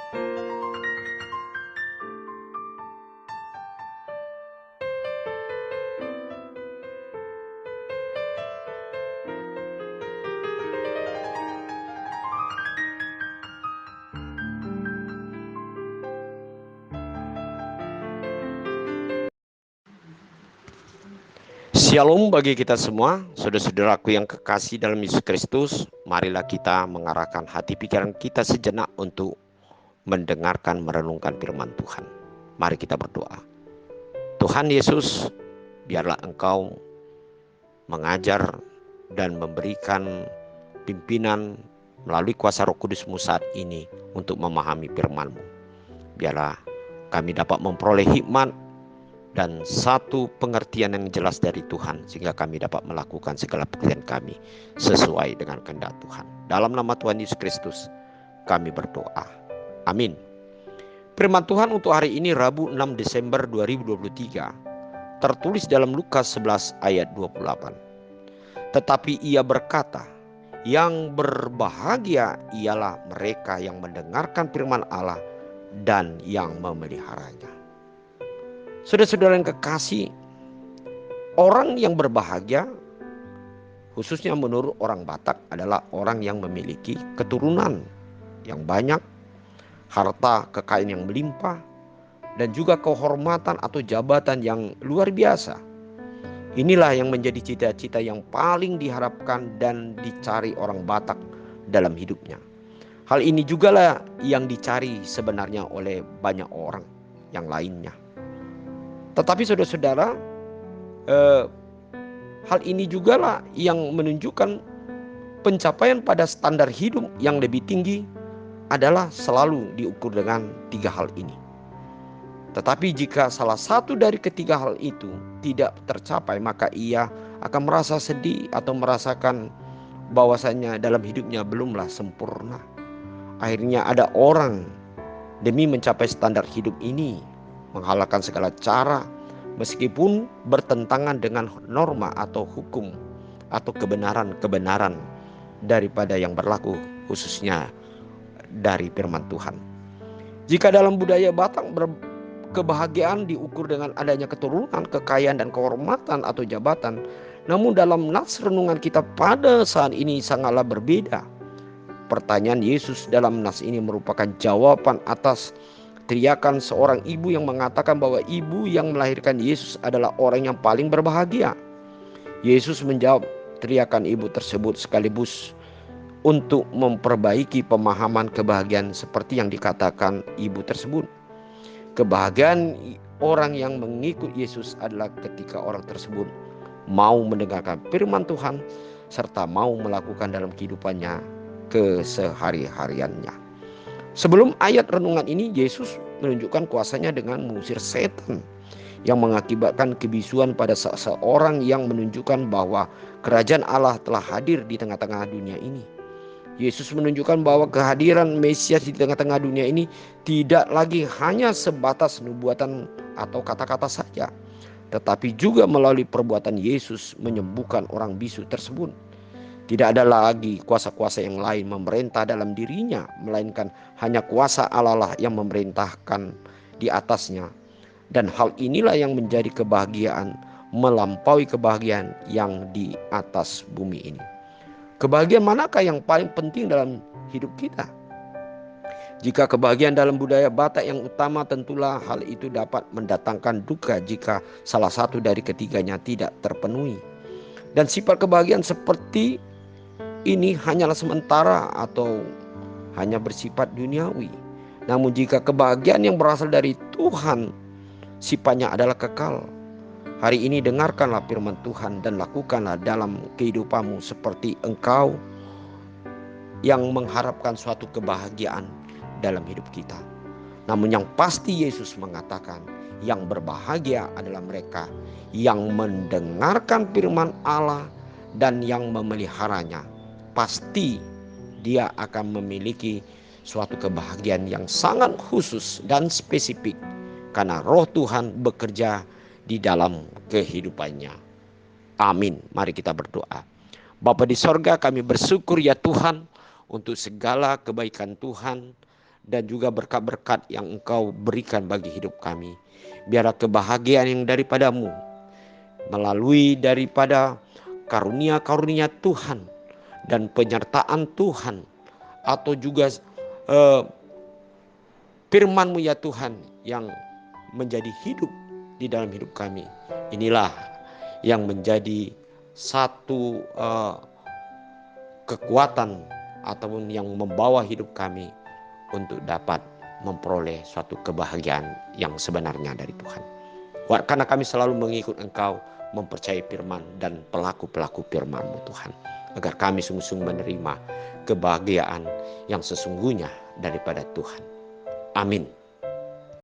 Shalom bagi kita semua, saudara-saudaraku yang kekasih dalam Yesus Kristus. Marilah kita mengarahkan hati pikiran kita sejenak untuk mendengarkan, merenungkan firman Tuhan. Mari kita berdoa. Tuhan Yesus, biarlah Engkau mengajar dan memberikan pimpinan melalui kuasa Roh Kudus-Mu saat ini untuk memahami firman-Mu. Biarlah kami dapat memperoleh hikmat dan satu pengertian yang jelas dari Tuhan, sehingga kami dapat melakukan segala pekerjaan kami sesuai dengan kehendak Tuhan. Dalam nama Tuhan Yesus Kristus kami berdoa. Amin. Firman Tuhan untuk hari ini Rabu 6 Desember 2023 tertulis dalam Lukas 11 ayat 28. Tetapi ia berkata, yang berbahagia ialah mereka yang mendengarkan firman Allah dan yang memeliharanya. Saudara-saudara yang kekasih, orang yang berbahagia, khususnya menurut orang Batak, adalah orang yang memiliki keturunan yang banyak, harta kekayaan yang melimpah, dan juga kehormatan atau jabatan yang luar biasa. Inilah yang menjadi cita-cita yang paling diharapkan dan dicari orang Batak dalam hidupnya. Hal ini jugalah yang dicari sebenarnya oleh banyak orang yang lainnya. Tetapi saudara-saudara, hal ini jugalah yang menunjukkan pencapaian pada standar hidup yang lebih tinggi adalah selalu diukur dengan tiga hal ini. Tetapi jika salah satu dari ketiga hal itu tidak tercapai, maka ia akan merasa sedih atau merasakan bahwasanya dalam hidupnya belumlah sempurna. Akhirnya ada orang demi mencapai standar hidup ini menghalalkan segala cara, meskipun bertentangan dengan norma atau hukum atau kebenaran-kebenaran daripada yang berlaku, khususnya dari firman Tuhan. Jika dalam budaya Batak kebahagiaan diukur dengan adanya keturunan, kekayaan dan kehormatan atau jabatan, namun dalam nas renungan kita pada saat ini sangatlah berbeda. Pertanyaan Yesus dalam nas ini merupakan jawaban atas teriakan seorang ibu yang mengatakan bahwa ibu yang melahirkan Yesus adalah orang yang paling berbahagia. Yesus menjawab teriakan ibu tersebut sekaligus untuk memperbaiki pemahaman kebahagiaan seperti yang dikatakan ibu tersebut. Kebahagiaan orang yang mengikut Yesus adalah ketika orang tersebut mau mendengarkan firman Tuhan serta mau melakukan dalam kehidupannya kesehari-hariannya. Sebelum ayat renungan ini, Yesus menunjukkan kuasanya dengan mengusir setan yang mengakibatkan kebisuan pada seseorang yang menunjukkan bahwa kerajaan Allah telah hadir di tengah-tengah dunia ini. Yesus menunjukkan bahwa kehadiran Mesias di tengah-tengah dunia ini tidak lagi hanya sebatas nubuatan atau kata-kata saja, tetapi juga melalui perbuatan Yesus menyembuhkan orang bisu tersebut. Tidak ada lagi kuasa-kuasa yang lain memerintah dalam dirinya, melainkan hanya kuasa Allah lah yang memerintahkan di atasnya. Dan hal inilah yang menjadi kebahagiaan melampaui kebahagiaan yang di atas bumi ini. Kebahagiaan manakah yang paling penting dalam hidup kita? Jika kebahagiaan dalam budaya Batak yang utama, tentulah hal itu dapat mendatangkan duka jika salah satu dari ketiganya tidak terpenuhi. Dan sifat kebahagiaan seperti ini hanyalah sementara atau hanya bersifat duniawi. Namun jika kebahagiaan yang berasal dari Tuhan sifatnya adalah kekal. Hari ini dengarkanlah firman Tuhan dan lakukanlah dalam kehidupanmu seperti engkau yang mengharapkan suatu kebahagiaan dalam hidup kita. Namun yang pasti Yesus mengatakan yang berbahagia adalah mereka yang mendengarkan firman Allah dan yang memeliharanya. Pasti dia akan memiliki suatu kebahagiaan yang sangat khusus dan spesifik karena Roh Tuhan bekerja di dalam kehidupannya. Amin. Mari kita berdoa. Bapa di sorga, kami bersyukur ya Tuhan untuk segala kebaikan Tuhan dan juga berkat-berkat yang Engkau berikan bagi hidup kami. Biarlah kebahagiaan yang daripadamu melalui daripada karunia-karunia Tuhan dan penyertaan Tuhan, atau juga firman-Mu ya Tuhan yang menjadi hidup di dalam hidup kami. Inilah yang menjadi satu kekuatan ataupun yang membawa hidup kami untuk dapat memperoleh suatu kebahagiaan yang sebenarnya dari Tuhan. Karena kami selalu mengikut Engkau, mempercayai firman dan pelaku-pelaku firman-Mu Tuhan, agar kami sungguh-sungguh menerima kebahagiaan yang sesungguhnya daripada Tuhan. Amin.